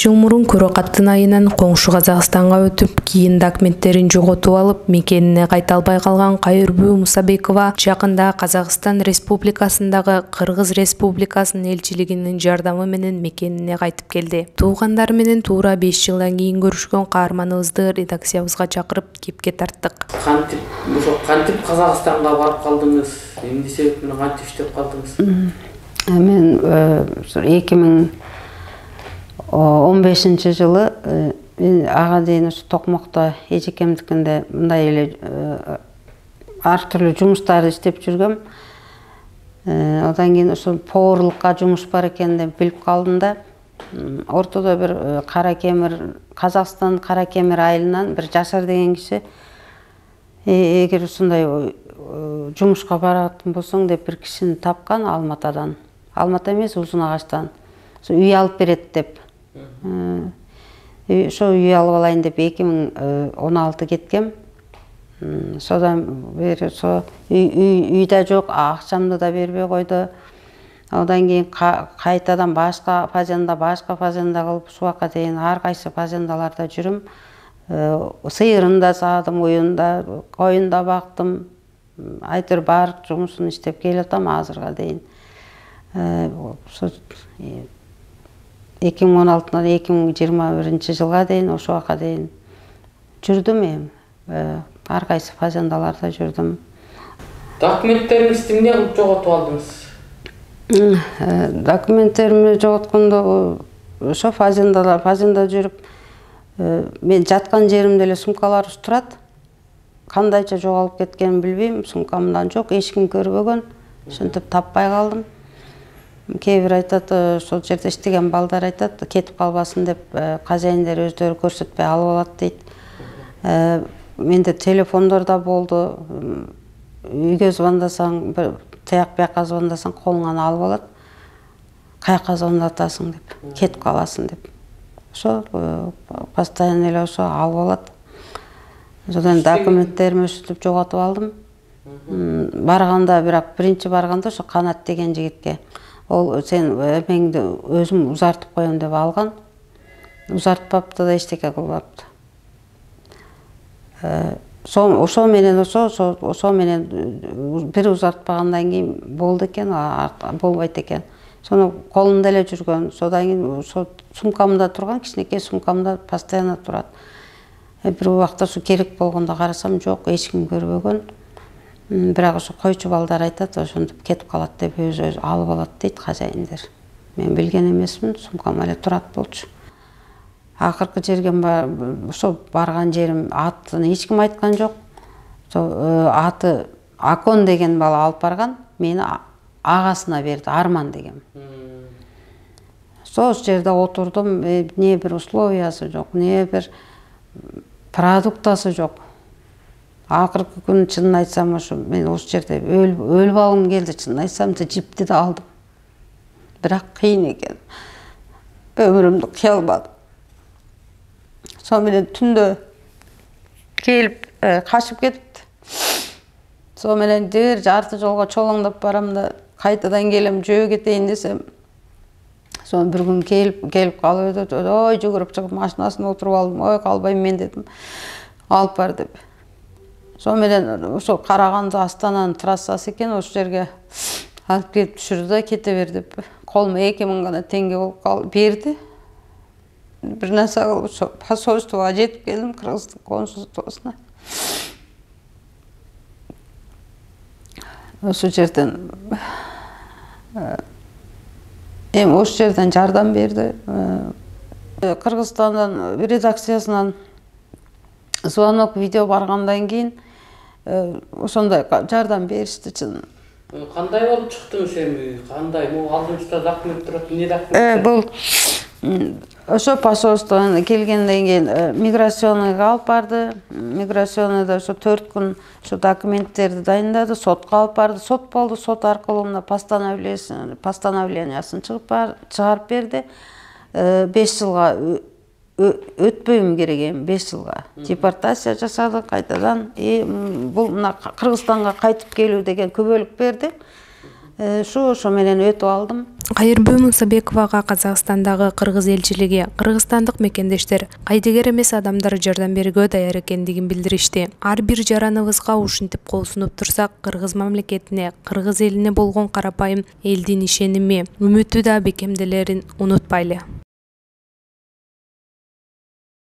жыл мурун Көрөкаттын айынан коңшу Казакстанга өтүп, кийин документтерин жоготуп алып, мекенине кайта албай калган Кайырбүү Мусабекова жакында Казакстан Республикасындагы Кыргыз Республикасынын элчилигинин жардамы менен мекенине кайтып келди. Туугандары менен туура 5 жылдан кийин көрүшкөн каарманыбызды редакциябызга чакырып кепке тарттык. Кантип Казакстанга барып калдыңыз? Эмне себеп менен кантип иштеп калдыңыз? Мен 2015 жылы мен ага дейин ушу Токмокто эжекемдикинде мындай эле ар түрлүү жумуштарды иштеп жүргөм. Одан кийин ошо поварлыкка жумуш бар экенин билип калдым да. Ортодо бир Кара Кемир, Казакстан Кара Кемир айылынан бир Жашар деген киши эгер ушундай жумушка баратын болсоң деп бир кишини тапкан Алматадан. Алмата эмес, Узун Агачтан. Ошо үй алып берет деп. Ошо үй алып алайын деп 2016 кеткем. Содан бери ошо үй да жок, акчамды да бербей койду. Одан кийин кайтадан башка фазенда кылып ушуга дейин ар кайсы фазендаларда жүрүм. Сыйырын да саадым, уюн да, коюн да бактым. Айтыр бар жумушун иштеп келатам азырга дейин. 2016-дан 2021 жылга дейин ошого дейин жүрдүм эми. Ар кайсы фазендаларда жүрдүм. Документтериңизди эмне кылып жоготуп алдыңыз? Документтеримди жоготкондо ошо фазенда жүрүп, мен жаткан жеримде эле сумкалар турат. Кандайча жоголуп кеткенин билбейм, сумкамдан жок, эч ким көрбөгөн. Ошентип таппай калдым. Кээ бир айтат, ошол жерде иштеген балдар айтат, кетип калбасын деп казайындер өздөрү көрсөтпөй алып алат дейт. Менде телефондор да болду. Үйгө звондасаң, тияк бияка звондасаң колуңан алып алат. Каяка звондатасың деп, кетип каласың деп. Ошо постоянно эле ошо алып алат. Содан документтеримди өшүтүп жоготуп алдым. Барганда, бирок биринчи барганда ошо Канат деген жигитке ол сен эмеңди өзүм узартып коем деп алган. Узартпапты да эчтеке кылбапты. Ошо менен бир узартпагандан кийин болду экен, болбойт экен. Сону колумда эле жүргөн. Содан кийин сумкамда турган, кичинекей сумкамда постоянно турат. Бир убакта ошо керек болгондо карасам жок, эч ким көрбөгөн. Бирок ошо койчу балдар айтат, ошентип кетип калат деп өзү алып алат дейт казайындер. Мен билген эмесмин, сумкам эле турат болчу. Акыркы жерге ошо барган жерим атын эч ким айткан жок. Аты Акон деген бала алып барган, мени агасына берди, Арман деген. Ошол жерде отурдум, не бир условиясы жок, не бир продуктасы жок. Акыркы күн чынын айтсам, ошо мен ошол жерде өлүп алгым келди, чынын айтсам, жипти да алдым. Бирок кыйын экен. Өмүрүмдү кыя албадым. Сол менен түндө келип качып кетипти. Сол менен жарты жолго чолоңдоп барам да, кайтадан келем, жөө кетейин десем, сону бир күн келип калып өтөт, ой жүгүрүп чыгып машинасына отуруп алдым, ой калбайм мен дедим, алып бар деп. Сол менен ошо Караганды Астананын трассасы экен, ошол жерге алып келип түшүрдү да кете бер деп. Колума 2000 гана теңге болуп берди. Бир нерсе кылып ошо посольствого жетип келдим, Кыргыздын консулствосуна. Ошол жерден ошол жерден жардам берди. Кыргызстандын редакциясынан звонок, видео баргандан кийин ошондой жардам беришти чын. Кандай болуп чыктыңыз эми? Кандай? Алдыңызда документ турат, эмне документ? Бул ошо посольстводон келгенден кийин миграционныйга алып барды. Миграционныйда ошо 4 күн ошо документтерди дайындады, сотко алып барды. Сот болду, сот аркылуу мына постановлениясын чыгарып берди. 5 жылга өтпөйм керек эми, 5 жылга. Депортация жасады кайтадан. Бул мына Кыргызстанга кайтып келүү деген күбөлүк берди. Ошо менен өтүп алдым. Кайырбүү Мусабековага Казакстандагы кыргыз элчилиги кыргызстандык мекендештер кайдыгер эмес адамдар жардам берүүгө даяр экендигин билдиришти. Ар бир жараныбызга ушинтип кол сунуп турсак, кыргыз мамлекетине, кыргыз элине болгон карапайым элдин ишеними, үмүтү да бекемделерин унутпайлы.